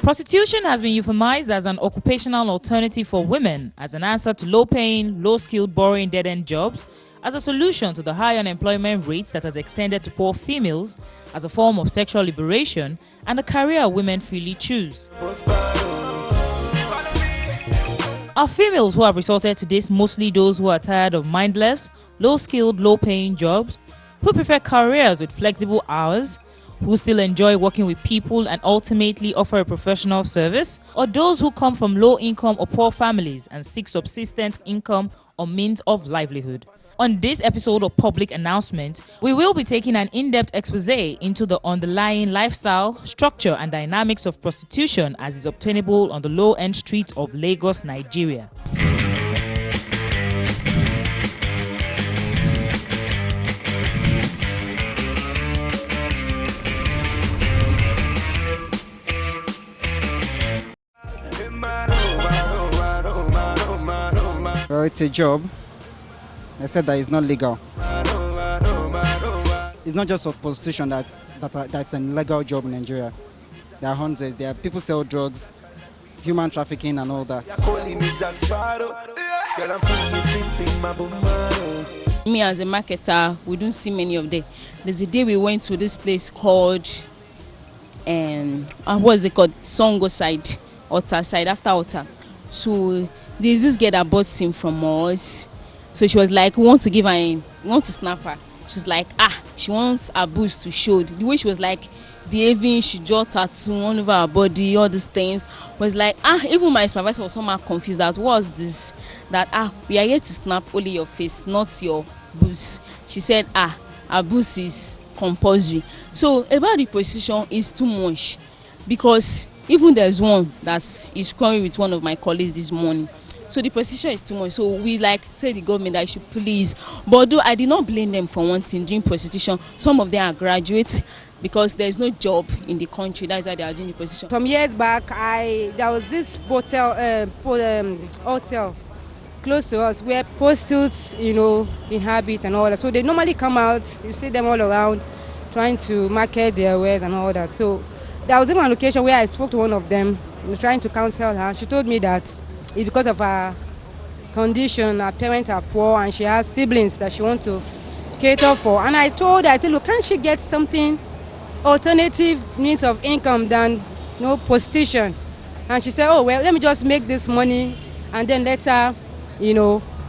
Prostitution has been euphemized as an occupational alternative for women, as an answer to low-paying, low-skilled, boring, dead-end jobs, as a solution to the high unemployment rates that has extended to poor females, as a form of sexual liberation, and a career women freely choose. Our females who have resorted to this mostly those who are tired of mindless, low-skilled, low-paying jobs, who prefer careers with flexible hours, who still enjoy working with people and ultimately offer a professional service, or those who come from low-income or poor families and seek subsistent income or means of livelihood. On this episode of Public Announcement, we will be taking an in-depth expose into the underlying lifestyle, structure and dynamics of prostitution as is obtainable on the low-end streets of Lagos, Nigeria. Well, it's a job, except that it's not legal. It's not just prostitution that's an illegal job in Nigeria. There are hundreds. There are people sell drugs, human trafficking and all that. Me as a marketer, we don't see many of them. There's a day we went to this place called, what is it called? Songo side, Otta side, after Otta. So there's this girl that bought SIM from us. So she was like, we want to snap her. She was like, she wants her boobs to show. The way she was like behaving, she drew tattoo all over her body, all these things. Was like, even my supervisor was somehow confused that what's this? That we are here to snap only your face, not your boobs. She said, her boobs is compulsory. So about the position is too much, because even there's one that is quarreling with one of my colleagues this morning. So the position is too much. So we tell the government that I should please. But though I did not blame them for wanting doing prostitution. Some of them are graduates because there is no job in the country. That's why they are doing the prostitution. Some years back, there was this hotel close to us where prostitutes, inhabit and all that. So they normally come out. You see them all around trying to market their wares and all that. So there was even a location where I spoke to one of them, trying to counsel her. She told me that it's because of her condition, her parents are poor and she has siblings that she wants to cater for. And I told her, I said, look, can't she get something, alternative means of income than prostitution? And she said, oh, well, let me just make this money and then later,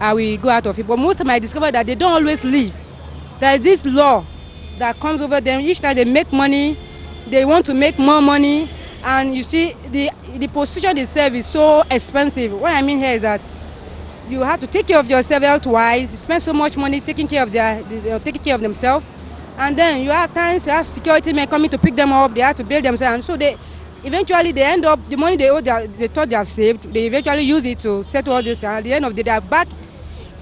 I will go out of it. But most of them I discovered that they don't always leave. There is this law that comes over them. Each time they make money, they want to make more money, and you see the prostitution itself is so expensive. What I mean here is that you have to take care of yourself health-wise. You spend so much money taking care of themselves, and then you have times you have security men coming to pick them up. They have to bail themselves, and so they end up the money they thought they have saved. They eventually use it to settle all this. And at the end of the day, they are back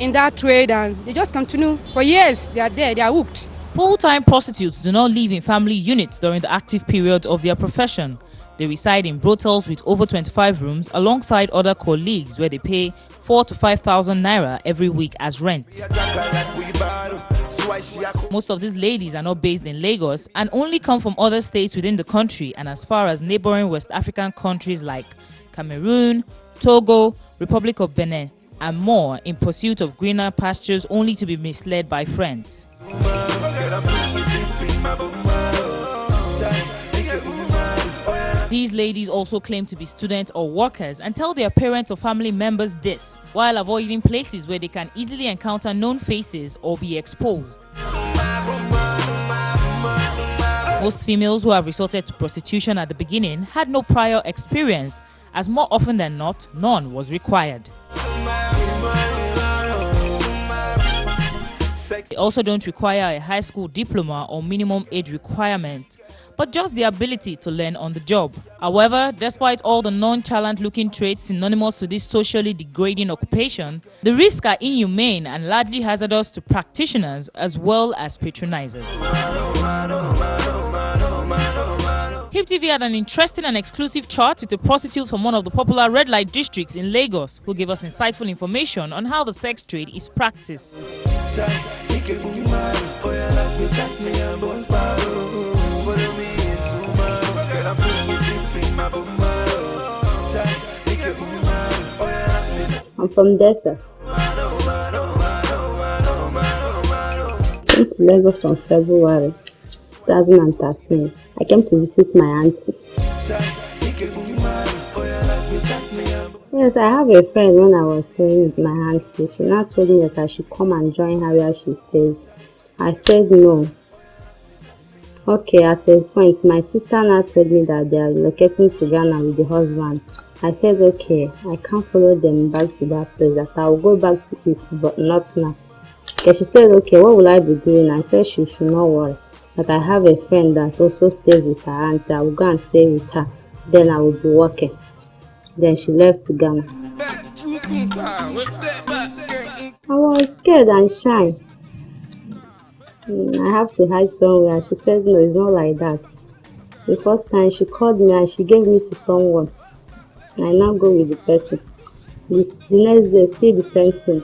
in that trade, and they just continue for years. They are there. They are hooked. Full-time prostitutes do not live in family units during the active period of their profession. They reside in brothels with over 25 rooms alongside other colleagues where they pay 4,000 to 5,000 naira every week as rent. Most of these ladies are not based in Lagos and only come from other states within the country and as far as neighboring West African countries like Cameroon, Togo, Republic of Benin, and more in pursuit of greener pastures, only to be misled by friends. These ladies also claim to be students or workers and tell their parents or family members this, while avoiding places where they can easily encounter known faces or be exposed. Most females who have resorted to prostitution at the beginning had no prior experience, as more often than not, none was required. They also don't require a high school diploma or minimum age requirement, but just the ability to learn on the job. However, despite all the nonchalant-looking traits synonymous to this socially degrading occupation, the risks are inhumane and largely hazardous to practitioners as well as patronizers. HipTv had an interesting and exclusive chat with a prostitute from one of the popular red light districts in Lagos, who gave us insightful information on how the sex trade is practiced. from Delta. I came to Lagos on February 2013. I came to visit my auntie. Yes, I have a friend when I was staying with my auntie. She now told me that I should come and join her where she stays. I said no. Okay, at a point, my sister now told me that they are relocating to Ghana with the husband. I said, okay, I can't follow them back to that place, that I will go back to East, but not now. Okay, she said, okay, what will I be doing? I said she should not worry, that I have a friend that also stays with her auntie. I will go and stay with her, then I will be working. Then she left to Ghana. I was scared and shy. I have to hide somewhere. She said, no, it's not like that. The first time she called me and she gave me to someone. I now go with the person. The next day, still the same thing.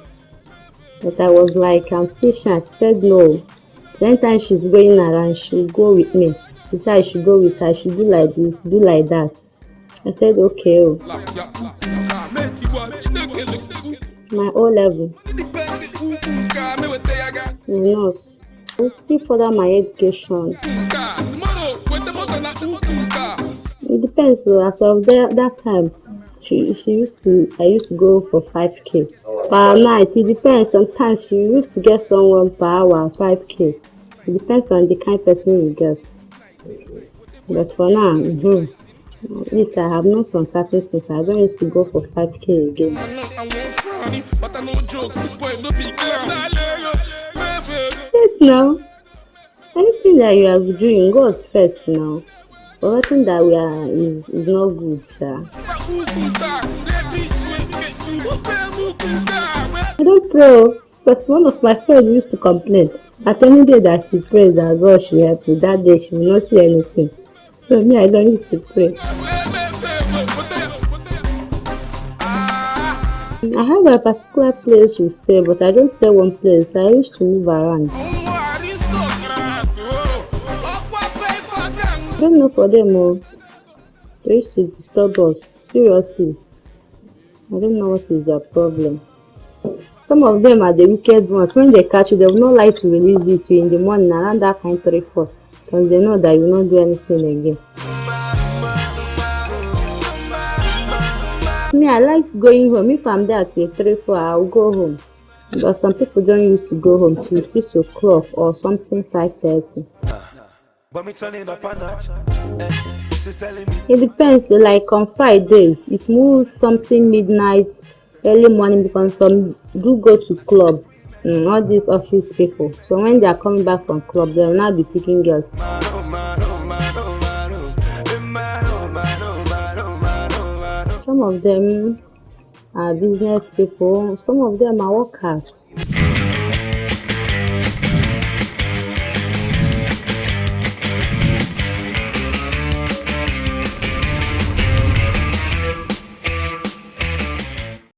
But I was like, I'm still shy. She said, no. So anytime she's going around, she'll go with me. She said I should go with her. She do like this, do like that. I said, okay. Oh. My O level. Nurse. I will still further my education. It depends. So as of that time, I used to go for 5K per night. It depends. Sometimes she used to get someone per hour 5K. It depends on the kind of person you get. But for now, at least I have known some certain things. I don't used to go for 5K again. Yes, now. Anything that you are doing, God first now. Forgetting that we are is not good, sir. I don't pray, because one of my friends used to complain that any day that she prays that God should help me, that day she will not see anything. So me, I don't used to pray. I have a particular place to stay, but I don't stay one place. I used to move around. I don't know for them all. They used to disturb us. Seriously. I don't know what is their problem. Some of them are the wicked ones. When they catch you, they will not like to release it to you in the morning around that kind 3-4. Because they know that you will not do anything again. Me, I like going home. If I'm there till 3-4, I'll go home. But some people don't used to go home till 6 o'clock or something 5:30. It depends. So like on Fridays, it moves something midnight, early morning, because some do go to club. All these office people. So when they are coming back from club, they will not be picking girls. Some of them are business people. Some of them are workers.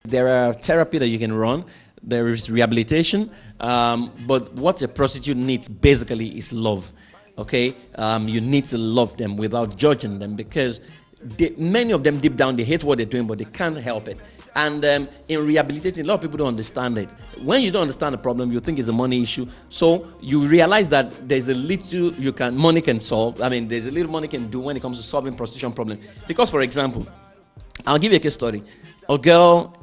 There are therapy that you can run. There is rehabilitation. But what a prostitute needs basically is love. Okay? You need to love them without judging them, because many of them deep down, they hate what they're doing, but they can't help it. And in rehabilitating, a lot of people don't understand it. When you don't understand the problem, you think it's a money issue. So you realize that there's a little money can solve. I mean, there's a little money can do when it comes to solving prostitution problem. Because, for example, I'll give you a case study. A girl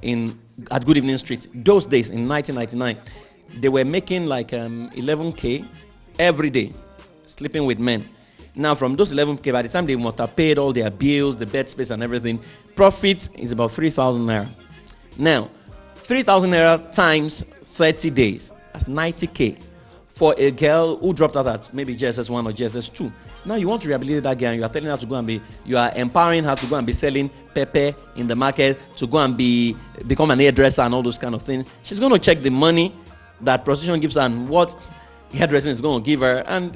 at Good Evening Street, those days in 1999, they were making like 11K every day, sleeping with men. Now, from those 11K, by the time they must have paid all their bills, the bed space and everything, profit is about 3,000 naira. Now, 3,000 naira times 30 days, that's 90K. For a girl who dropped out at maybe JSS1 or JSS2. Now you want to rehabilitate that girl and you are telling her to go and you are empowering her to go and be selling pepper in the market, to go and become an hairdresser and all those kind of things. She's going to check the money that prostitution gives her and what hairdressing is going to give her, and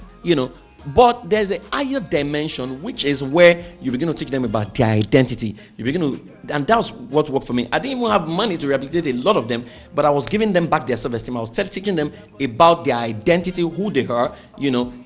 but there's a higher dimension, which is where you begin to teach them about their identity. And that's what worked for me. I didn't even have money to rehabilitate a lot of them, but I was giving them back their self-esteem. I was teaching them about their identity, who they are,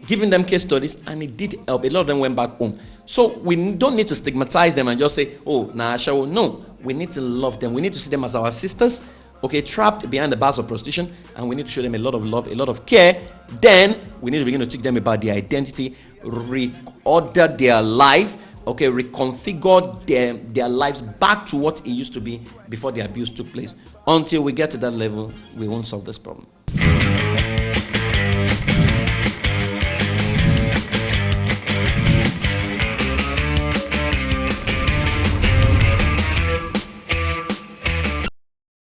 giving them case studies, and it did help. A lot of them went back home. So we don't need to stigmatize them and just say, oh, nah, no. We need to love them. We need to see them as our sisters, okay, trapped behind the bars of prostitution, and we need to show them a lot of love, a lot of care. Then we need to begin to teach them about their identity, reorder their life, okay, reconfigure their lives back to what it used to be before the abuse took place. Until we get to that level, we won't solve this problem.